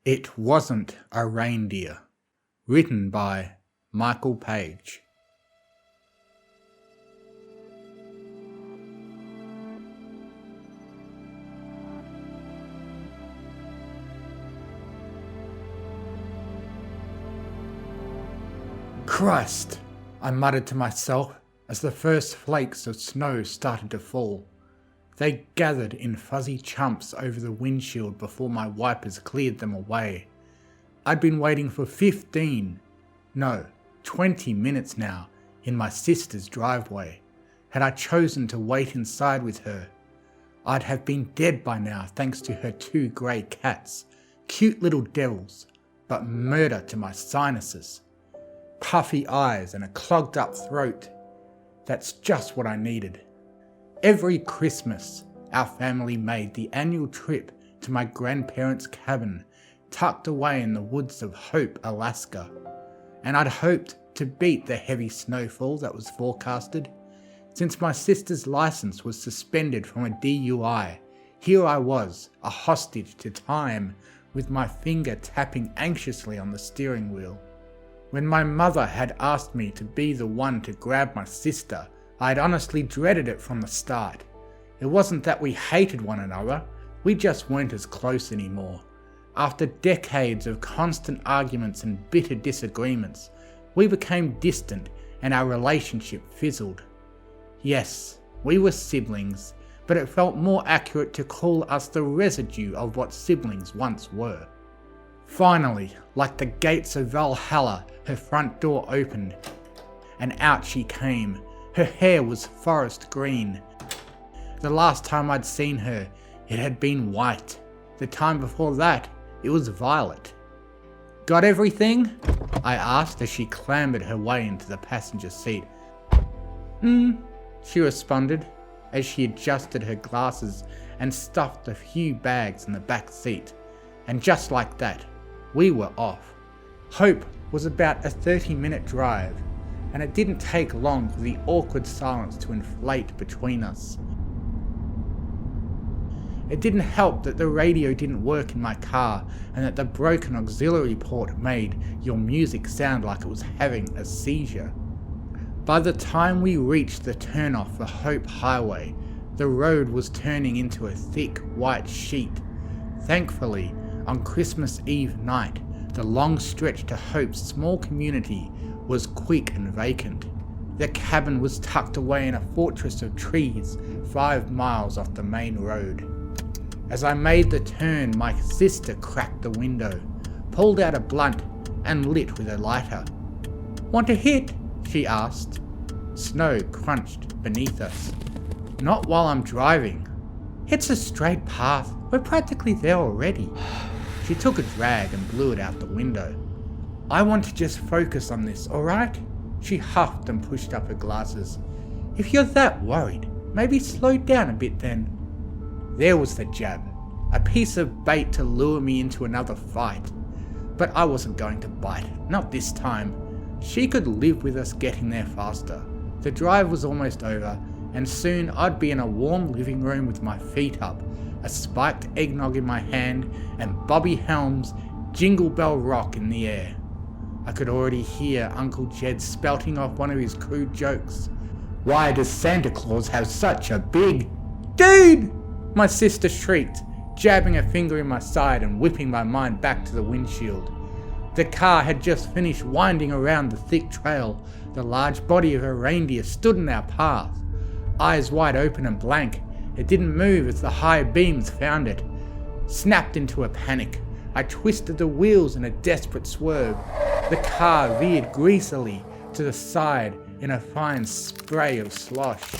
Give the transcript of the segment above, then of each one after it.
It Wasn't a Reindeer, written by Paige. Christ, I muttered to myself as the first flakes of snow started to fall. They gathered in fuzzy chunks over the windshield before my wipers cleared them away. I'd been waiting for 20 minutes now in my sister's driveway. Had I chosen to wait inside with her, I'd have been dead by now thanks to her 2 grey cats, cute little devils, but murder to my sinuses. Puffy eyes and a clogged up throat. That's just what I needed. Every Christmas, our family made the annual trip to my grandparents' cabin, tucked away in the woods of Hope, Alaska. And I'd hoped to beat the heavy snowfall that was forecasted. Since my sister's license was suspended from a DUI, here I was, a hostage to time, with my finger tapping anxiously on the steering wheel. When my mother had asked me to be the one to grab my sister, I'd honestly dreaded it from the start. It wasn't that we hated one another, we just weren't as close anymore. After decades of constant arguments and bitter disagreements, we became distant and our relationship fizzled. Yes, we were siblings, but it felt more accurate to call us the residue of what siblings once were. Finally, like the gates of Valhalla, her front door opened, and out she came. Her hair was forest green. The last time I'd seen her, it had been white. The time before that, it was violet. "Got everything?" I asked as she clambered her way into the passenger seat. She responded as she adjusted her glasses and stuffed a few bags in the back seat. And just like that, we were off. Hope was about a 30-minute drive, and it didn't take long for the awkward silence to inflate between us. It didn't help that the radio didn't work in my car and that the broken auxiliary port made your music sound like it was having a seizure. By the time we reached the turnoff for Hope Highway, the road was turning into a thick white sheet. Thankfully, on Christmas Eve night, the long stretch to Hope's small community was quick and vacant. The cabin was tucked away in a fortress of trees 5 miles off the main road. As I made the turn, my sister cracked the window, pulled out a blunt, and lit with a lighter. "Want a hit?" she asked. Snow crunched beneath us. "Not while I'm driving." "It's a straight path. We're practically there already." She took a drag and blew it out the window. "I want to just focus on this, alright?" She huffed and pushed up her glasses. "If you're that worried, maybe slow down a bit then." There was the jab, a piece of bait to lure me into another fight. But I wasn't going to bite, not this time. She could live with us getting there faster. The drive was almost over, and soon I'd be in a warm living room with my feet up, a spiked eggnog in my hand, and Bobby Helms' Jingle Bell Rock in the air. I could already hear Uncle Jed spouting off one of his crude jokes. "Why does Santa Claus have such a big dude?" My sister shrieked, jabbing a finger in my side and whipping my mind back to the windshield. The car had just finished winding around the thick trail. The large body of a reindeer stood in our path. Eyes wide open and blank, it didn't move as the high beams found it. Snapped into a panic, I twisted the wheels in a desperate swerve. The car veered greasily to the side in a fine spray of slosh.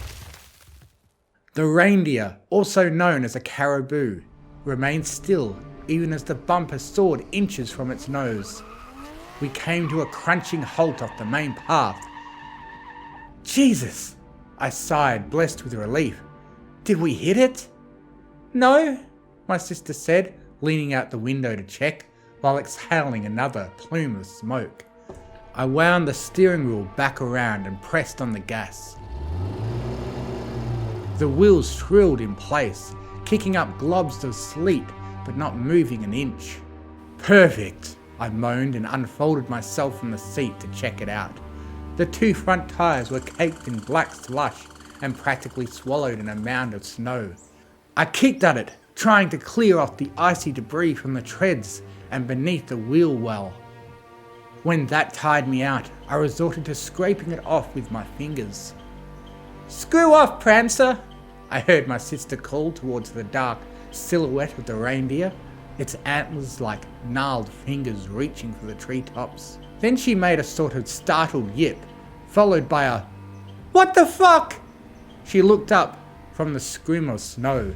The reindeer, also known as a caribou, remained still even as the bumper soared inches from its nose. We came to a crunching halt off the main path. "Jesus!" I sighed, blessed with relief. "Did we hit it?" "No," my sister said, leaning out the window to check, while exhaling another plume of smoke. I wound the steering wheel back around and pressed on the gas. The wheels shrilled in place, kicking up globs of sleet, but not moving an inch. Perfect, I moaned and unfolded myself from the seat to check it out. The 2 front tyres were caked in black slush and practically swallowed in a mound of snow. I kicked at it, trying to clear off the icy debris from the treads and beneath the wheel well. When that tired me out, I resorted to scraping it off with my fingers. "Screw off, Prancer!" I heard my sister call towards the dark silhouette of the reindeer, its antlers like gnarled fingers reaching for the treetops. Then she made a sort of startled yip, followed by a "What the fuck?" She looked up from the scrim of snow.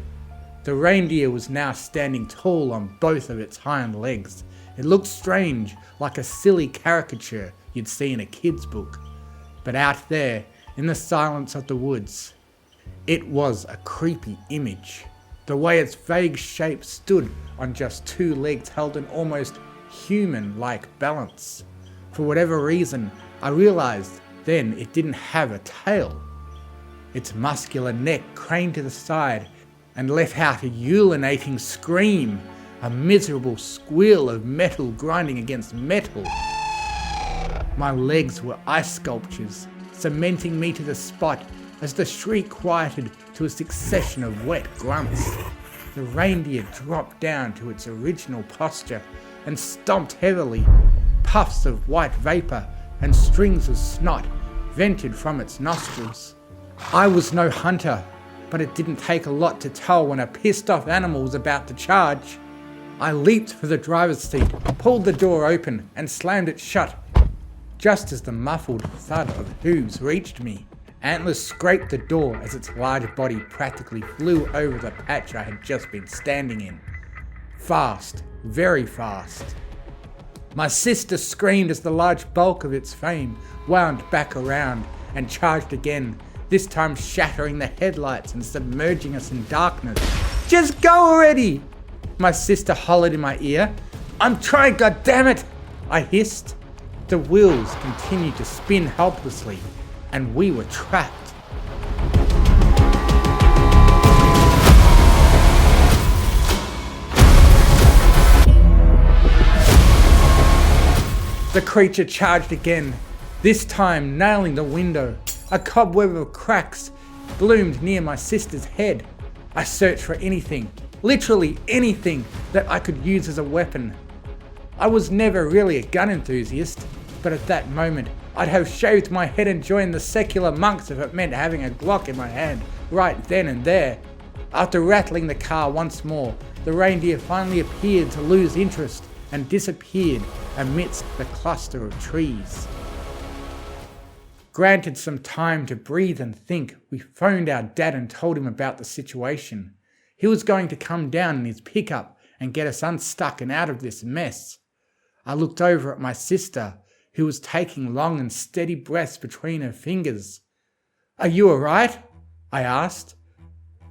The reindeer was now standing tall on both of its hind legs. It looked strange, like a silly caricature you'd see in a kid's book. But out there, in the silence of the woods, it was a creepy image. The way its vague shape stood on just 2 legs held an almost human-like balance. For whatever reason, I realized then it didn't have a tail. Its muscular neck craned to the side and let out a ululating scream, a miserable squeal of metal grinding against metal. My legs were ice sculptures, cementing me to the spot as the shriek quieted to a succession of wet grunts. The reindeer dropped down to its original posture and stomped heavily. Puffs of white vapor and strings of snot vented from its nostrils. I was no hunter, but it didn't take a lot to tell when a pissed off animal was about to charge. I leaped for the driver's seat, pulled the door open and slammed it shut. Just as the muffled thud of hooves reached me, antlers scraped the door as its large body practically flew over the patch I had just been standing in. Fast, very fast. My sister screamed as the large bulk of its frame wound back around and charged again, this time shattering the headlights and submerging us in darkness. "Just go already!" My sister hollered in my ear. "I'm trying, goddammit!" I hissed. The wheels continued to spin helplessly, and we were trapped. The creature charged again, this time nailing the window. A cobweb of cracks bloomed near my sister's head. I searched for anything, literally anything, that I could use as a weapon. I was never really a gun enthusiast, but at that moment I'd have shaved my head and joined the secular monks if it meant having a Glock in my hand right then and there. After rattling the car once more, the reindeer finally appeared to lose interest and disappeared amidst the cluster of trees. Granted some time to breathe and think, we phoned our dad and told him about the situation. He was going to come down in his pickup and get us unstuck and out of this mess. I looked over at my sister, who was taking long and steady breaths between her fingers. "Are you alright?" I asked.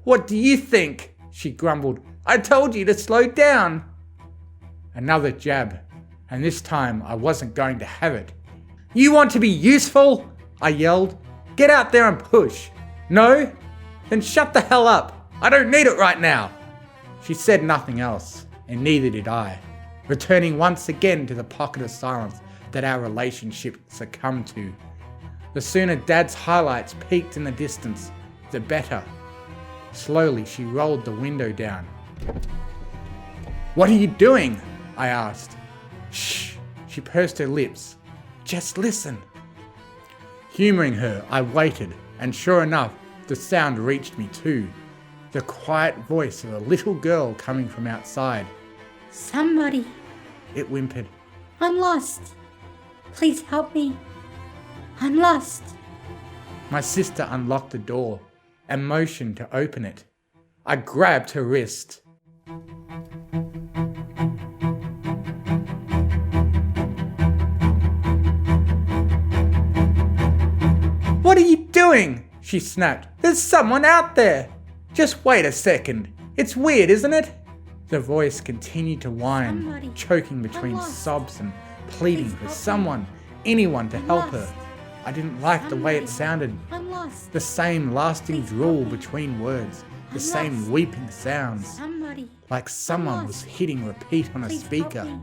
"What do you think?" she grumbled. "I told you to slow down." Another jab, and this time I wasn't going to have it. "You want to be useful?" I yelled. "Get out there and push." "No? Then shut the hell up. I don't need it right now." She said nothing else, and neither did I, returning once again to the pocket of silence that our relationship succumbed to. The sooner Dad's highlights peaked in the distance, the better. Slowly she rolled the window down. "What are you doing?" I asked. "Shh," she pursed her lips. "Just listen." Humouring her, I waited, and sure enough, the sound reached me too. The quiet voice of a little girl coming from outside. "Somebody," it whimpered. "I'm lost. Please help me. I'm lost." My sister unlocked the door and motioned to open it. I grabbed her wrist. "What are you doing?" she snapped. "There's someone out there." "Just wait a second. It's weird, isn't it?" The voice continued to whine, "Somebody. choking between I'm lost. sobs and pleading Please for help me. someone, anyone to I'm help her. lost. I didn't like the way it Somebody. sounded. I'm lost. The same lasting Please drool help me. between words, the I'm same lost. weeping sounds, Somebody. like someone was lost. hitting repeat on a Please help speaker. me.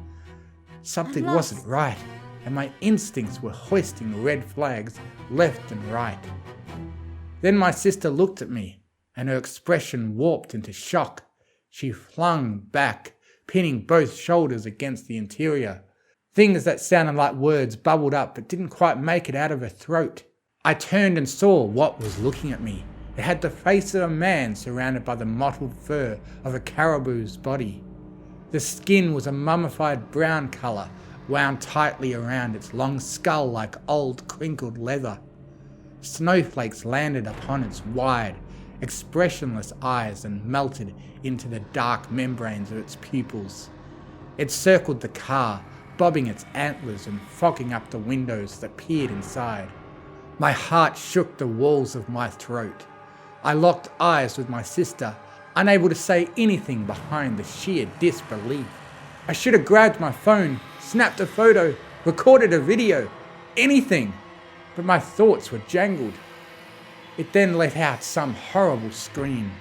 Something I'm wasn't lost. right, and my instincts were hoisting red flags left and right. Then my sister looked at me, and her expression warped into shock. She flung back, pinning both shoulders against the interior. Things that sounded like words bubbled up but didn't quite make it out of her throat. I turned and saw what was looking at me. It had the face of a man surrounded by the mottled fur of a caribou's body. The skin was a mummified brown colour, wound tightly around its long skull like old crinkled leather. Snowflakes landed upon its wide, expressionless eyes and melted into the dark membranes of its pupils. It circled the car, bobbing its antlers and fogging up the windows that peered inside. My heart shook the walls of my throat. I locked eyes with my sister, unable to say anything behind the sheer disbelief. I should have grabbed my phone, snapped a photo, recorded a video, anything, but my thoughts were jangled. It then let out some horrible scream.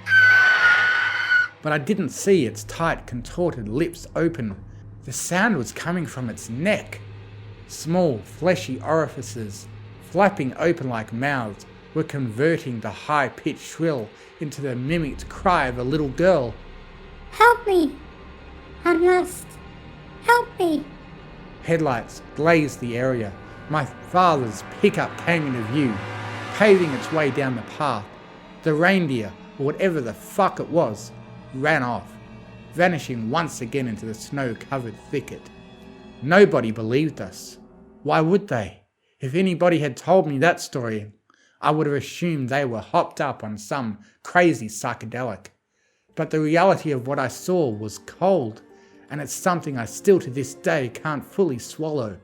But I didn't see its tight, contorted lips open. The sound was coming from its neck. Small, fleshy orifices, flapping open like mouths, were converting the high-pitched shrill into the mimicked cry of a little girl. Help me! I'm lost. Help me! Headlights glazed the area. My father's pickup came into view, paving its way down the path. The reindeer, or whatever the fuck it was, ran off, vanishing once again into the snow-covered thicket. Nobody believed us. Why would they? If anybody had told me that story, I would have assumed they were hopped up on some crazy psychedelic. But the reality of what I saw was cold, and it's something I still to this day can't fully swallow.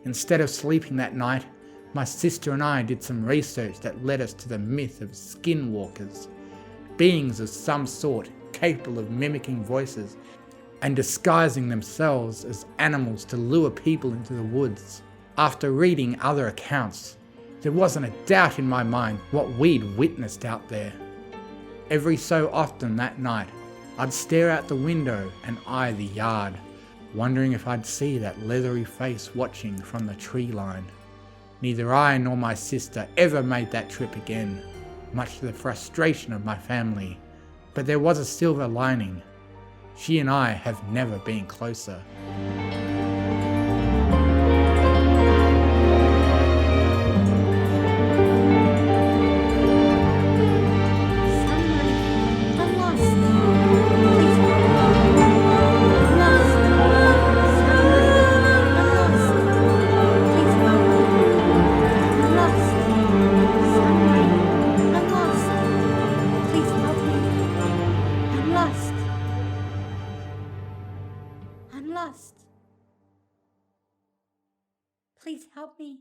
Instead of sleeping that night, my sister and I did some research that led us to the myth of skinwalkers, beings of some sort capable of mimicking voices and disguising themselves as animals to lure people into the woods. After reading other accounts, there wasn't a doubt in my mind what we'd witnessed out there. Every so often that night, I'd stare out the window and eye the yard, wondering if I'd see that leathery face watching from the tree line. Neither I nor my sister ever made that trip again, much to the frustration of my family. But there was a silver lining. She and I have never been closer. I'm lost. Please help me.